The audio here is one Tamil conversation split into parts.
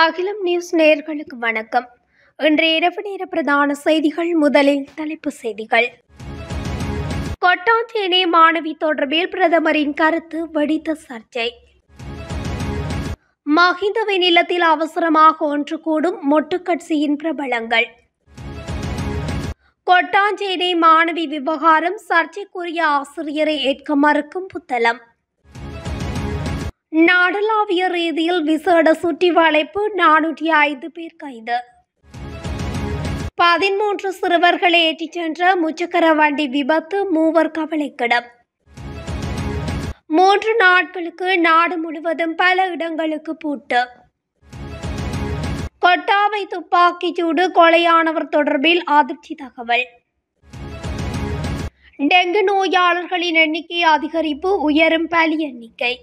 அகிலம் நியூஸ் நேயர்களுக்கு வணக்கம். இன்றைய இரவு நேர பிரதான செய்திகள். முதலில் தலைப்புச் செய்திகள். கொட்டாஞ்சேனை மாணவி தொடர்பில் பிரதமரின் கருத்து வெடித்த சர்ச்சை. மஹிந்தவின் இல்லத்தில் அவசரமாக ஒன்று கூடும் மொட்டு கட்சியின் பிரபலங்கள். கொட்டாஞ்சேனை மாணவி விவகாரம் சர்ச்சைக்குரிய ஆசிரியரை ஏற்க மறுக்கும் புத்தளம். நாடளாவிய ரீதியில் விசேட சுற்றி வளைப்பு, 405 பேர் கைது. 13 சிறுவர்களை ஏற்றிச் சென்ற முச்சக்கர வண்டி விபத்து, 3 கவலைக்கிடம். 3 நாட்களுக்கு நாடு முழுவதும் பல இடங்களுக்கு பூட்டு. கொட்டாவை துப்பாக்கிச்சூடு கொலையானவர் தொடர்பில் அதிர்ச்சி தகவல். டெங்கு நோயாளர்களின் எண்ணிக்கை அதிகரிப்பு, உயரும் பலி எண்ணிக்கை.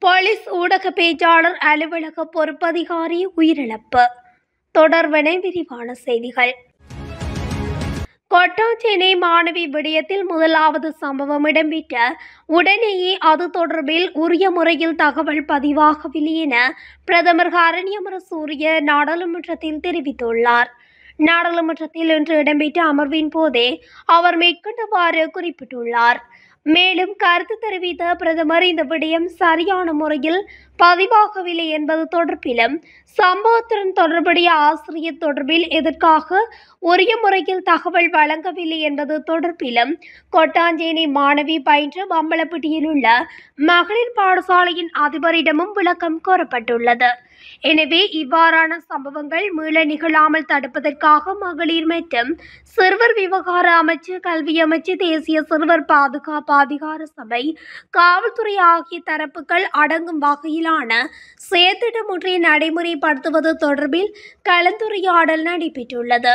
போலீஸ் ஊடக பேச்சாளர் அலுவலக பொறுப்பதிகாரி உயிரிழப்பு. தொடர்வன விரிவான செய்திகள். கொட்டாஞ்சேனை மாணவி விடயத்தில் முதலாவது சம்பவம் இடம்பெற்ற உடனேயே அது தொடர்பில் உரிய முறையில் தகவல் பதிவாகவில்லை என பிரதமர் ஹரணி அமரசூரிய நாடாளுமன்றத்தில் தெரிவித்துள்ளார். நாடாளுமன்றத்தில் இன்று இடம்பெற்ற அமர்வின் போதே அவர் மேற்கண்டவாறு குறிப்பிட்டுள்ளார். மேலும் கருத்து தெரிவித்த பிரதமர் இந்த விடயம் சரியான முறையில் பதிவாகவில்லை என்பது தொடர்பிலும், சம்பவத்துடன் தொடர்புடைய ஆசிரியர் தொடர்பில் எதற்காக உரிய முறையில் தகவல் வழங்கவில்லை என்பது தொடர்பிலும் கொட்டாஞ்சேனை மாணவி பயின்ற பம்பலப்பட்டியில் உள்ள மகளிர் பாடசாலையின் அதிபரிடமும் விளக்கம் கோரப்பட்டுள்ளது. எனவே இவ்வாறான சம்பவங்கள் மீள நிகழாமல் தடுப்பதற்காக மகளிர் மற்றும் சிறுவர் விவகார அமைச்சு, கல்வி அமைச்சு, தேசிய சிறுவர் பாதுகாப்பு அதிகார சபை, காவல்துறை ஆகிய தரப்புகள் அடங்கும் வகையிலான செயற்திட்டம் ஒன்றை நடைமுறைப்படுத்துவது தொடர்பில் கலந்துரையாடல் நடைபெற்றுள்ளது.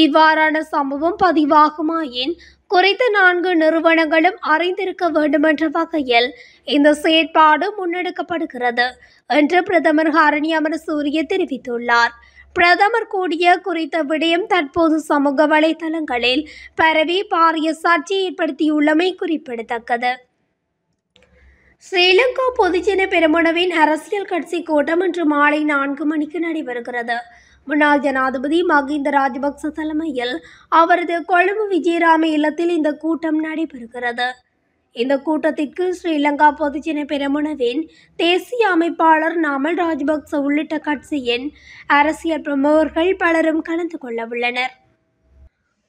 இவ்வாறான சம்பவம் பதிவாகுமாயின் குறித்த 4 நிறுவனங்களும் அறிந்திருக்க வேண்டுமென்ற வகையில் இந்த செயற்பாடு முன்னெடுக்கப்படுகிறது என்று பிரதமர் ஹரணி அமரசூரிய தெரிவித்துள்ளார். பிரதமர் கூடிய குறித்த விடயம் தற்போது சமூக வலைதளங்களில் பரவி பாரிய சர்ச்சை ஏற்படுத்தியுள்ளமை குறிப்பிடத்தக்கது. ஸ்ரீலங்கா பொதுஜன பெரமுனவின் அரசியல் கட்சி கூட்டம் இன்று மாலை 4 மணிக்கு நடைபெறுகிறது. முன்னாள் ஜனாதிபதி மஹிந்த ராஜபக்ச தலைமையில் அவரது கொழும்பு விஜயராம இல்லத்தில் இந்த கூட்டம் நடைபெறுகிறது. இந்த கூட்டத்திற்கு ஸ்ரீலங்கா பொதுஜன பெரமுனவின் தேசிய அமைப்பாளர் நாமல் ராஜபக்ச உள்ளிட்ட கட்சியின் அரசியல் பிரமுகர்கள் பலரும் கலந்து கொள்ள உள்ளனர்.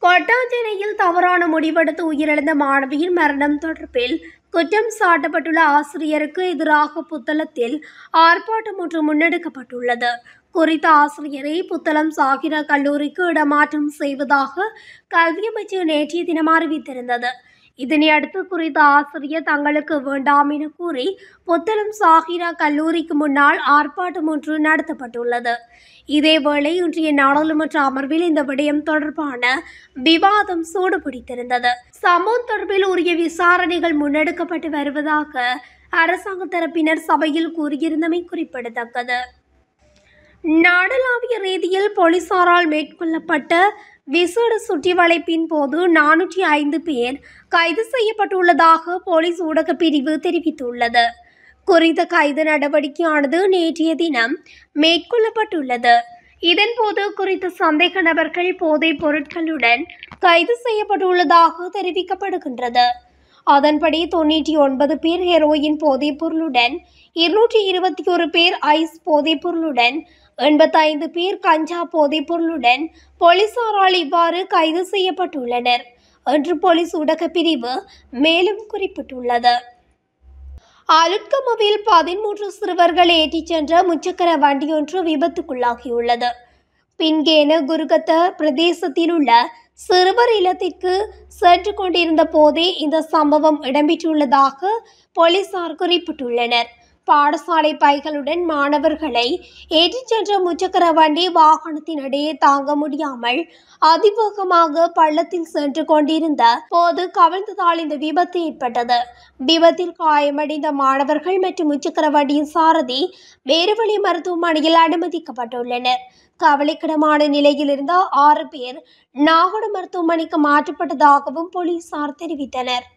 கொட்டாஞ்சேனையில் தவறான முடிவெடுத்து உயிரிழந்த மாணவியின் மரணம் தொடர்பில் குற்றம் சாட்டப்பட்டுள்ள ஆசிரியருக்கு எதிராக புத்தளத்தில் ஆர்ப்பாட்டம் ஒன்று முன்னெடுக்கப்பட்டுள்ளது. குறித்த ஆசிரியரை புத்தளம் சாகிரா கல்லூரிக்கு இடமாற்றம் செய்வதாக கல்வி அமைச்சு நேற்றைய தினம் அறிவித்திருந்தது. இதனையடுத்து குறித்த ஆசிரியர் தங்களுக்கு வேண்டாம் என கூறி புத்தளம் சாகிரா கல்லூரிக்கு முன்னால் ஆர்ப்பாட்டம் ஒன்று நடத்தப்பட்டுள்ளது. இதேவேளை இன்றைய நாடாளுமன்ற அமர்வில் இந்த விடயம் தொடர்பான விவாதம் சூடுபிடித்திருந்தது. சம்பவம் தொடர்பில் உரிய விசாரணைகள் முன்னெடுக்கப்பட்டு வருவதாக அரசாங்க தரப்பினர் சபையில் கூறியிருந்தமை குறிப்பிடத்தக்கது. நாடளாவிய ரீதியில் போலீசாரால் மேற்கொள்ளப்பட்ட விசேட சுற்றி வளைப்பின் போது 405 பேர் கைது செய்யப்பட்டுள்ளதாக போலீஸ் ஊடக பிரிவு தெரிவித்துள்ளது. குறித்த கைது நடவடிக்கையானது நேற்றைய தினம் மேற்கொள்ளப்பட்டுள்ளது. இதன்போது குறித்த சந்தேக நபர்கள் போதைப் பொருட்களுடன் கைது செய்யப்பட்டுள்ளதாக தெரிவிக்கப்படுகின்றது. அதன்படி 99 பேர் ஹெரோயின் போதைப் பொருளுடன், 221 பேர் ஐஸ் போதைப் பொருளுடன், 85 பேர் கஞ்சா போதைப் பொருளுடன் போலீசாரால் இவ்வாறு கைது செய்யப்பட்டுள்ளனர் என்று போலீஸ் ஊடக பிரிவு மேலும் குறிப்பிட்டுள்ளது. அலுட்கமவில் 13 சிறுவர்களை ஏற்றிச் சென்ற முச்சக்கர வண்டியொன்று விபத்துக்குள்ளாகியுள்ளது. பின்கேன குருகத்த பிரதேசத்தில் உள்ள சிறுவர் இல்லத்திற்கு சென்று கொண்டிருந்த போதே இந்த சம்பவம் இடம்பெற்றுள்ளதாக போலீசார் குறிப்பிட்டுள்ளனர். பாடசாலை பைகளுடன் மாணவர்களை ஏற்றிச் சென்ற முச்சக்கர வண்டி வாகனத்தினிடையே தாங்க முடியாமல் அதிவேகமாக பள்ளத்தில் சென்று கொண்டிருந்த போது கவிழ்ந்ததால் இந்த விபத்து ஏற்பட்டது. விபத்தில் காயமடைந்த மாணவர்கள் மற்றும் முச்சக்கர வண்டியின் சாரதி வேறுவழி மருத்துவமனையில் அனுமதிக்கப்பட்டுள்ளனர். கவலைக்கிடமான நிலையில் இருந்த 6 பேர் நாகோட மருத்துவமனைக்கு மாற்றப்பட்டதாகவும் போலீசார் தெரிவித்தனர்.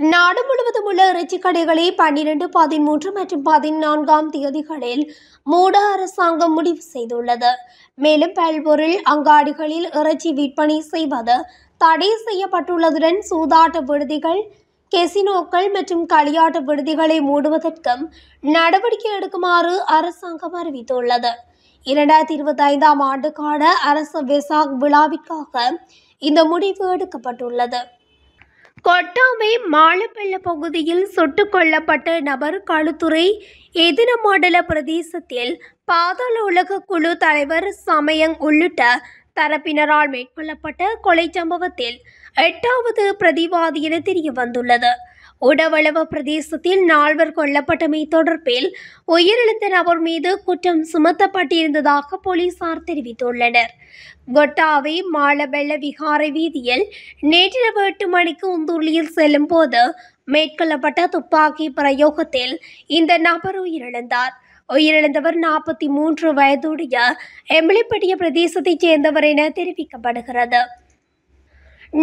நாடு முழுவதும் உள்ள இறைச்சி கடைகளை 12, 13 மற்றும் 14ஆம் தேதிகளில் மூட அரசாங்கம் முடிவு செய்துள்ளது. மேலும் பல்பொருள் அங்காடிகளில் இறைச்சி விற்பனை செய்வது தடை செய்யப்பட்டுள்ளதுடன் சூதாட்ட விடுதிகள், கெசினோக்கள் மற்றும் களியாட்ட விடுதிகளை மூடுவதற்கும் நடவடிக்கை எடுக்குமாறு அரசாங்கம் அறிவித்துள்ளது. 2025ஆம் ஆண்டுக்கான அரச வெசாக் விழாவிற்காக இந்த முடிவு எடுக்கப்பட்டுள்ளது. கொட்டாமை மாலப்பெல்ல பகுதியில் சுட்டுக் கொல்லப்பட்ட நபர் களுத்துறை எதின மண்டல பிரதேசத்தில் பாதாள உலக குழு தலைவர் சமயங் உள்ளிட்ட தரப்பினரால் மேற்கொள்ளப்பட்ட கொலை சம்பவத்தில் 8வது பிரதிவாதி என தெரிய வந்துள்ளது. உடவளவ பிரதேசத்தில் 4 கொல்லப்பட்டமை தொடர்பில் உயிரிழந்த நபர் மீது குற்றம் சுமத்தப்பட்டிருந்ததாக போலீசார் தெரிவித்துள்ளனர். கொட்டாவை மாலபெல்ல விகாரை வீதியில் நேற்றிரவு 8 மணிக்கு உந்துள்ளியில் செல்லும் போது மேற்கொள்ளப்பட்ட துப்பாக்கி பிரயோகத்தில் இந்த நபர் உயிரிழந்தார். உயிரிழந்தவர் 43 வயதுடைய எம்லிப்பட்டிய பிரதேசத்தைச் சேர்ந்தவர் என தெரிவிக்கப்படுகிறது.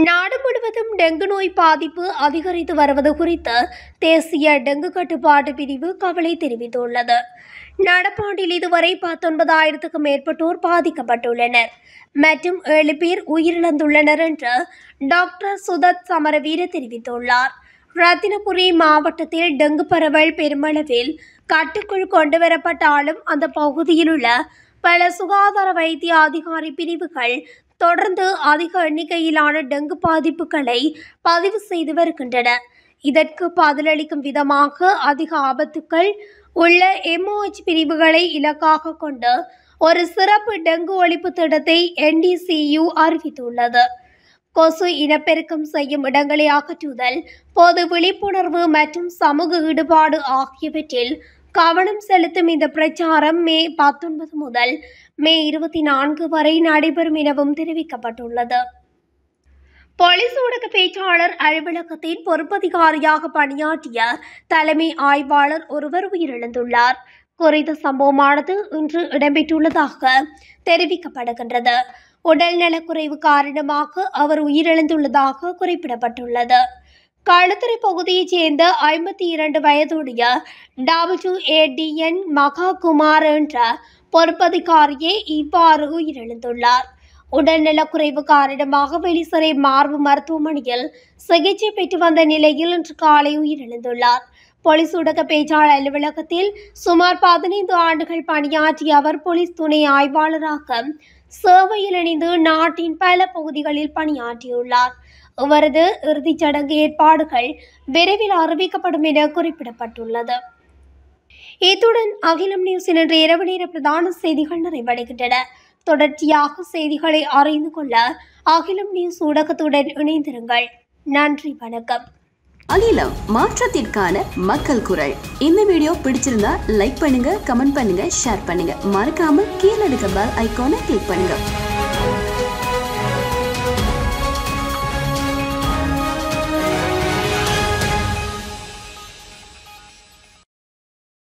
நாடு முழுவதும் டெங்கு நோய் பாதிப்பு அதிகரித்து வருவது குறித்து தேசிய டெங்கு கட்டுப்பாட்டு பிரிவு கவலை தெரிவித்துள்ளது. நடப்பாண்டில் இதுவரை 19,000க்கும் மேற்பட்டோர் பாதிக்கப்பட்டுள்ளனர் மற்றும் 7 பேர் உயிரிழந்துள்ளனர் என்று டாக்டர் சுதத் சமரவீர தெரிவித்துள்ளார். ரத்தினபுரி மாவட்டத்தில் டெங்கு பரவல் பெருமளவில் கட்டுக்குள் கொண்டுவரப்பட்டாலும் அந்த பகுதியில் உள்ள பல சுகாதார வைத்திய அதிகாரி பிரிவுகள் தொடர்ந்து அதிக எண்ணிக்கையிலான டெங்கு பாதிப்புகளை பதிவு செய்து வருகின்றன. இதற்கு பதிலளிக்கும் விதமாக அதிக ஆபத்துக்கள் உள்ள MOH பிரிவுகளை இலக்காக கொண்டு ஒரு சிறப்பு டெங்கு ஒழிப்பு திட்டத்தை NDCU அறிவித்துள்ளது. கொசு இனப்பெருக்கம் செய்யும் இடங்களை அகற்றுதல், பொது விழிப்புணர்வு மற்றும் சமூக ஈடுபாடு ஆகியவற்றில் கவனம் செலுத்தும் இந்த பிரச்சாரம் மே 19 முதல் மே 24 வரை நடைபெறும் எனவும் தெரிவிக்கப்பட்டுள்ளது. போலீஸ் ஊடக பேச்சாளர் அலுவலகத்தின் பொறுப்பதிகாரியாக பணியாற்றிய தலைமை ஆய்வாளர் ஒருவர் உயிரிழந்துள்ளார். குறித்த சம்பவமானது இன்று இடம்பெற்றுள்ளதாக தெரிவிக்கப்படுகின்றது. உடல் நலக்குறைவு காரணமாக அவர் உயிரிழந்துள்ளதாக குறிப்பிடப்பட்டுள்ளது. களுத்துறை பகுதியைச் சேர்ந்த 52 வயதுடைய WADN மகாகுமார் என்ற பொறுப்பதிகாரியே இவ்வாறு உயிரிழந்துள்ளார். உடல்நலக்குறைவு காரணமாக வெளிசரை மார்பு மருத்துவமனையில் சிகிச்சை பெற்று வந்த நிலையில் இன்று காலை உயிரிழந்துள்ளார். போலீஸ் ஊடக பேச்சாளர் அலுவலகத்தில் சுமார் 15 ஆண்டுகள் பணியாற்றிய அவர் போலீஸ் துணை ஆய்வாளராக சேவையில் இணைந்து நாட்டின் பல பகுதிகளில் பணியாற்றியுள்ளார். அவரது இறுதிச் சடங்கு ஏற்பாடுகள் விரைவில் அறிவிக்கப்படும் என குறிப்பிடப்பட்டுள்ளது. இத்துடன் அகிலம் நியூஸின் இன்று இரவு நேர பிரதான செய்திகள் நிறைவடைகின்றன. தொடர்ச்சியாக செய்திகளை அறிந்து கொள்ள அகிலம் நியூஸ் ஊடகத்துடன் இணைந்திருங்கள். நன்றி, வணக்கம். அகிலம், மாற்றத்திற்கான மக்கள் குரல். இந்த வீடியோ பிடிச்சிருந்தா லைக் பண்ணுங்க, கமெண்ட் பண்ணுங்க, ஷேர் பண்ணுங்க. மறக்காம கீழே இருக்க பெல் ஐகானை கிளிக் பண்ணுங்க.